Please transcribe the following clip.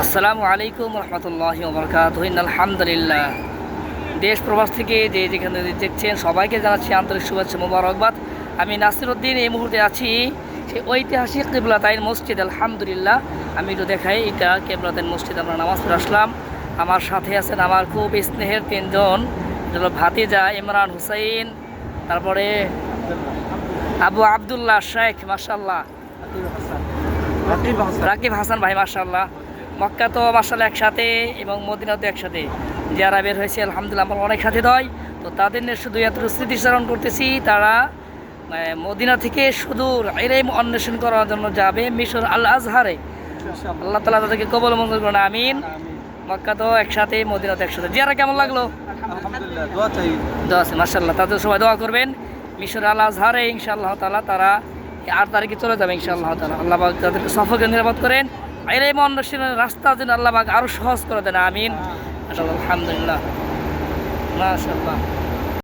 আসসালামু আলাইকুম রহমতুল্লাহি ওয়া বারাকাতুহু। আলহামদুলিল্লাহ, দেশ প্রবাস থেকে যে যেখানে দেখছেন সবাইকে জানাচ্ছি আন্তরিক শুভেচ্ছা মোবারকবাদ। আমি নাসির উদ্দিন এই মুহূর্তে আছি সেই ঐতিহাসিক কিবলাতাইন মসজিদ। আলহামদুলিল্লাহ, আমি একটু দেখাই, এটা কিবলাতাইন মসজিদ। আমরা নামাজ পড়ে আসলাম। আমার সাথে আছেন আমার খুব স্নেহের তিনজন, হলো ভাতিজা ইমরান হুসাইন, তারপরে আবু আবদুল্লাহ শেখ, মাশাআল্লাহ, রাকিব হাসান ভাই, মাশাআল্লাহ। মক্কা তো মাশাআল্লাহ একসাথে এবং মদিনাতে একসাথে যারা বের হয়েছে, আলহামদুলিল্লাহ আমার অনেক সাথে হয়। তো তাদের নিয়ে শুধু এত স্মৃতিচারণ করতেছি। তারা মদিনা থেকে সুদূর ইলম অন্বেষণ করার জন্য যাবে মিশর আল আজহারে। আল্লাহ তাআলা তাদেরকে কবুল মঞ্জুর করুন, আমিন। মক্কা তো একসাথে, মদিনাতে একসাথে। জিয়ারা কেমন লাগলো? আলহামদুলিল্লাহ, দোয়া চাই। দোয়া আছে, মাশাআল্লাহ। তাদের সবাই দোয়া করবেন। মিশর আল আজহারে ইনশাআল্লাহ তাআলা তারা 8 তারিখে চলে যাবে ইনশাআল্লাহ তাআলা। আল্লাহ পাক তাদেরকে সফরকে নিরাপদ করেন। ইলম অন্বেষণের রাস্তা যেন আল্লাহ পাক আরো সহজ করে দেন, আমিন। আলহামদুলিল্লাহ, মাশাআল্লাহ।